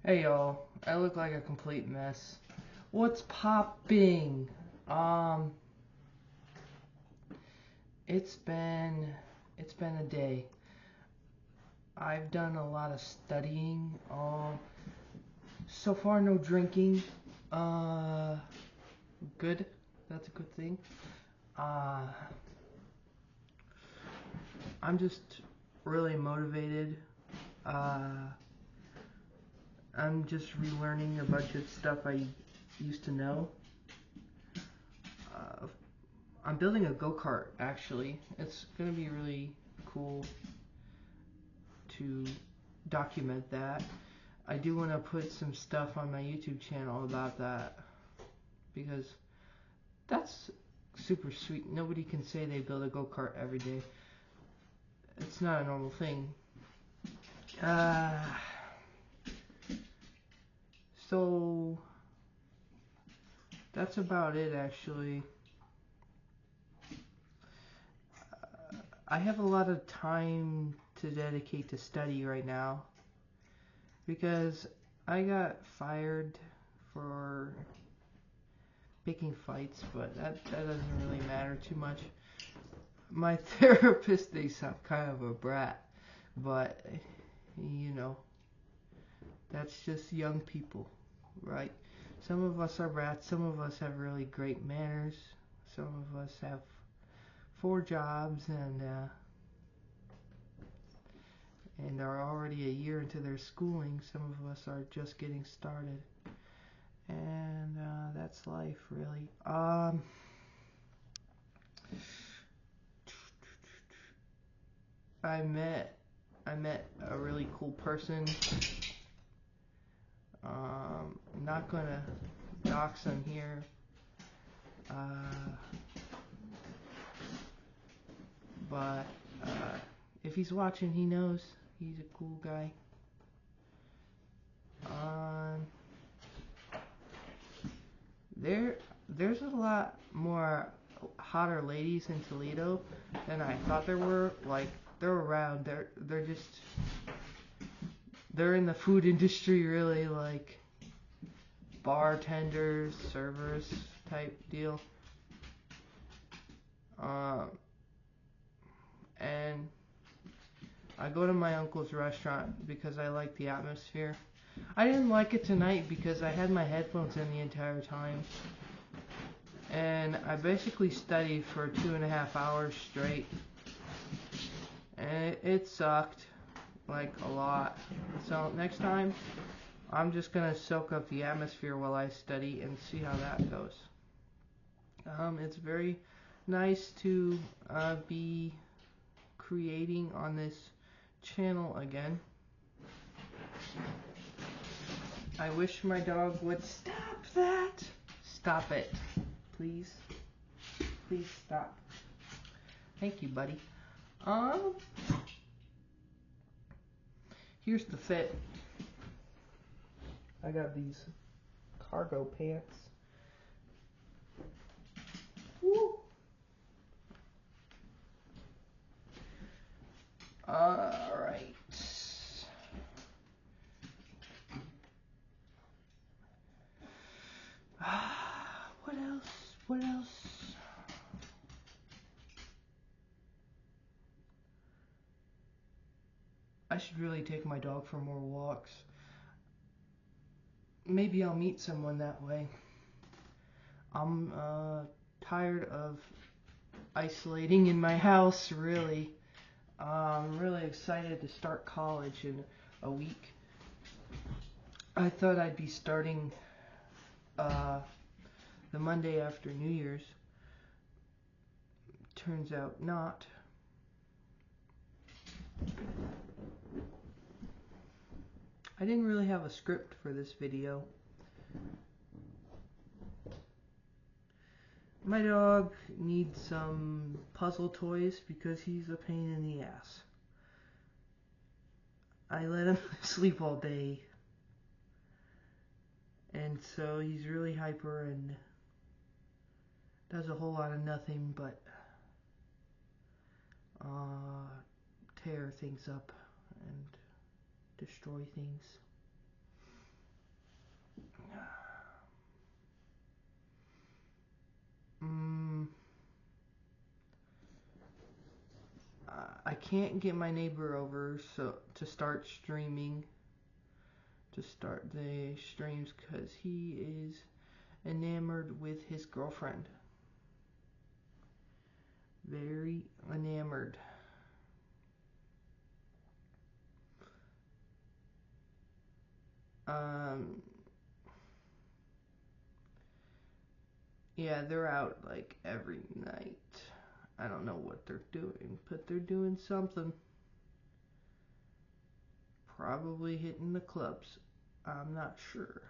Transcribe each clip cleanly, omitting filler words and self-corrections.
Hey y'all, I look like a complete mess. What's popping? Um, it's been it's been a day. I've done a lot of studying. So far no drinking. Uh, Good. That's a good thing. Uh, I'm just really motivated. Uh, I'm just relearning a bunch of stuff I used to know. Uh, I'm building a go-kart, actually. It's going to be really cool to document that. I do want to put some stuff on my YouTube channel about that because that's super sweet. Nobody can say they build a go-kart every day. It's not a normal thing. So that's about it, actually. I have a lot of time to dedicate to study right now because I got fired for picking fights, but that doesn't really matter too much. My therapist thinks I'm kind of a brat, but you know, that's just young people, right? Some of us are brats, some of us have really great manners, some of us have 4 jobs and are already a year into their schooling. Some of us are just getting started, and that's life, really. I met a really cool person. I'm not gonna dox him here, but if he's watching, he knows he's a cool guy. There's a lot more hotter ladies in Toledo than I thought there were. Like, they're around. They're in the food industry, really, like bartenders, servers type deal. And I go to my uncle's restaurant because I like the atmosphere. I didn't like it tonight because I had my headphones in the entire time. And I basically studied for 2.5 hours straight. And it sucked, like, a lot. So next time, I'm just gonna soak up the atmosphere while I study and see how that goes. It's very nice to be creating on this channel again. I wish my dog would stop that. Stop it. Please. Please stop. Thank you, buddy. Here's the fit. I got these cargo pants. Woo. Alright. What else? What else? I should really take my dog for more walks. Maybe I'll meet someone that way. I'm tired of isolating in my house, really. I'm really excited to start college in a week. I thought I'd be starting the Monday after New Year's. Turns out not. I didn't really have a script for this video. My dog needs some puzzle toys because he's a pain in the ass. I let him sleep all day, and so he's really hyper and does a whole lot of nothing but tear things up and destroy things. can't get my neighbor over to start the streams because he is enamored with his girlfriend. Very enamored. Yeah, they're out like every night. I don't know what they're doing, but they're doing something. Probably hitting the clubs. I'm not sure.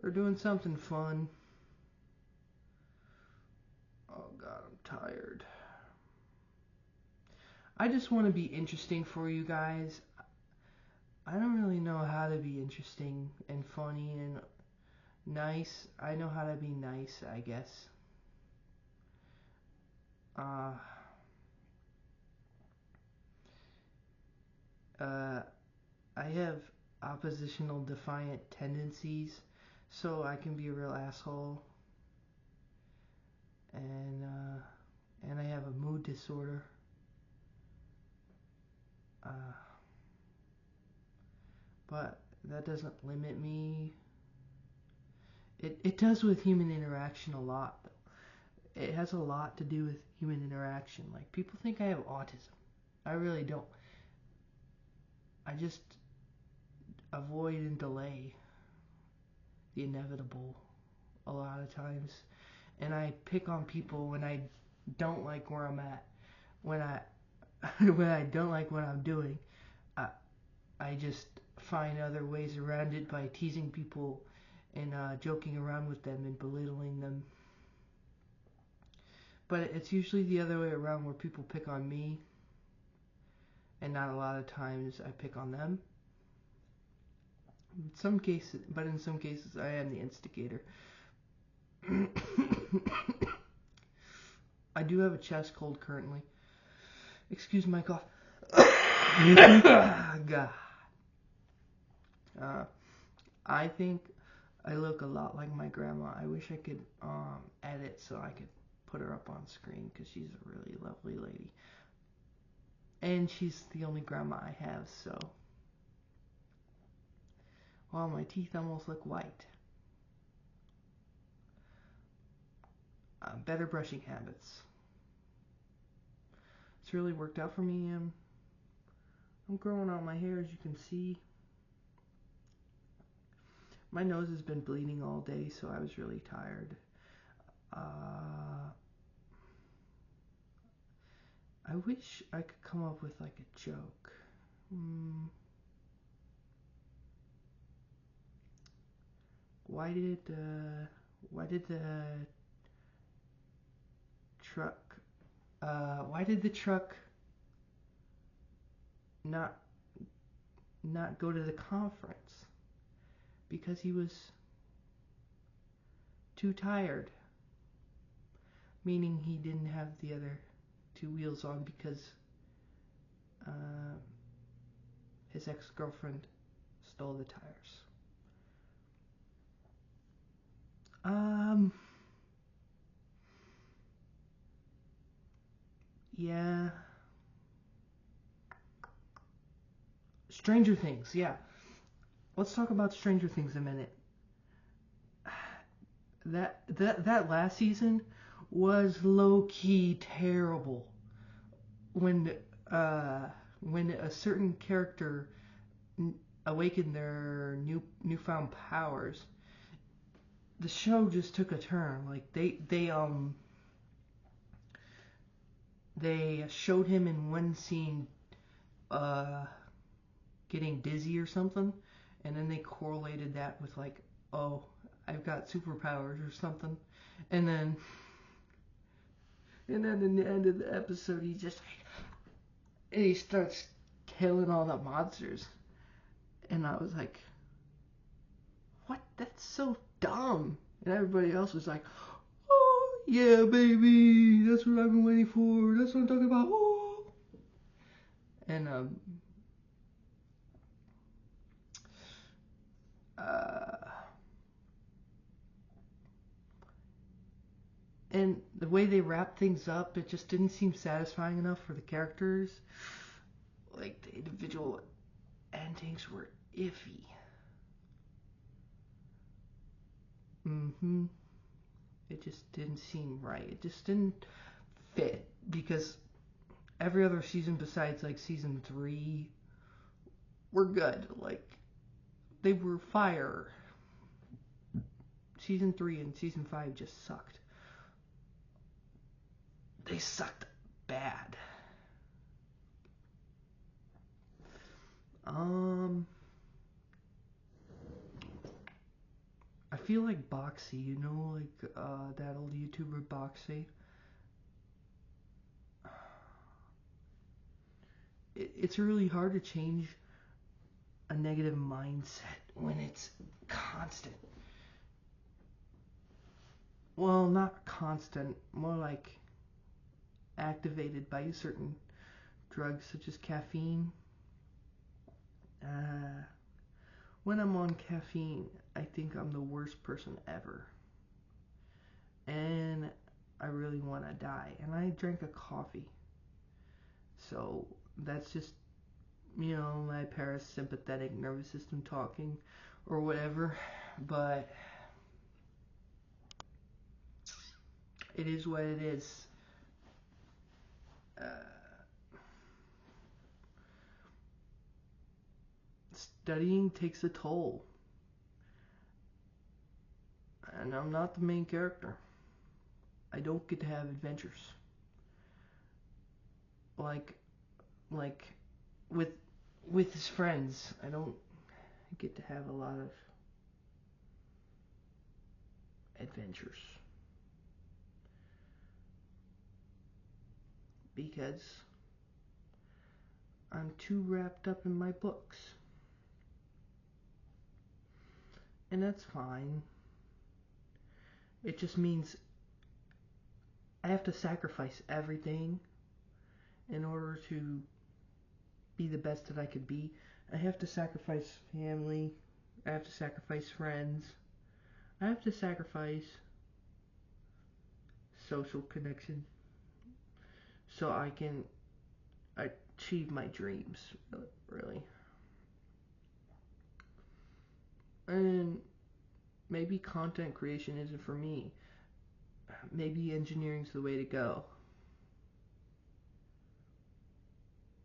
They're doing something fun. Oh God, I'm tired. I just want to be interesting for you guys. I don't really know how to be interesting and funny and nice. I know how to be nice, I guess. I have oppositional defiant tendencies, so I can be a real asshole. And I have a mood disorder. But that doesn't limit me. It does with human interaction a lot. It has a lot to do with human interaction. Like, people think I have autism. I really don't. I just avoid and delay the inevitable a lot of times. And I pick on people when I don't like where I'm at. When I don't like what I'm doing, I just find other ways around it by teasing people and joking around with them and belittling them. But it's usually the other way around, where people pick on me, and not a lot of times I pick on them. In some cases I am the instigator. I do have a chest cold currently. Excuse my cough. God. I think I look a lot like my grandma. I wish I could edit so I could put her up on screen, because she's a really lovely lady. And she's the only grandma I have, so. Well, my teeth almost look white. Better brushing habits. It's really worked out for me. I'm growing out my hair, as you can see. My nose has been bleeding all day, so I was really tired. I wish I could come up with like a joke. Why did the truck not go to the conference? Because he was too tired. Meaning he didn't have the other two wheels on because his ex-girlfriend stole the tires. Yeah. Stranger Things, yeah. Let's talk about Stranger Things a minute. That last season was low-key terrible. When a certain character awakened their newfound powers, the show just took a turn. Like they showed him in one scene getting dizzy or something, and then they correlated that with like, oh, I've got superpowers or something, and then in the end of the episode he starts killing all the monsters, and I was like, what? That's so dumb. And everybody else was like, oh yeah, baby, that's what I've been waiting for. That's what I'm talking about. Oh. And the way they wrapped things up, it just didn't seem satisfying enough for the characters. Like, the individual endings were iffy. It just didn't seem right. It just didn't fit, because every other season besides like season 3 were good. Like, they were fire. Season 3 and season 5 just sucked. They sucked bad. I feel like Boxy, you know, like that old YouTuber Boxy. It's really hard to change a negative mindset when it's constant. Well, not constant, more like activated by certain drugs such as caffeine. When I'm on caffeine, I think I'm the worst person ever. And I really want to die. And I drank a coffee. So that's just, you know, my parasympathetic nervous system talking or whatever. But it is what it is. Studying takes a toll. And I'm not the main character. I don't get to have adventures. Like with his friends, I don't get to have a lot of adventures. Because I'm too wrapped up in my books. And that's fine. It just means I have to sacrifice everything in order to be the best that I could be. I have to sacrifice family. I have to sacrifice friends. I have to sacrifice social connection so I can achieve my dreams, really. And maybe content creation isn't for me. Maybe engineering's the way to go.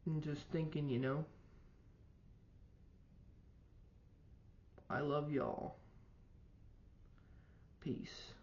And just thinking, you know, I love y'all. Peace.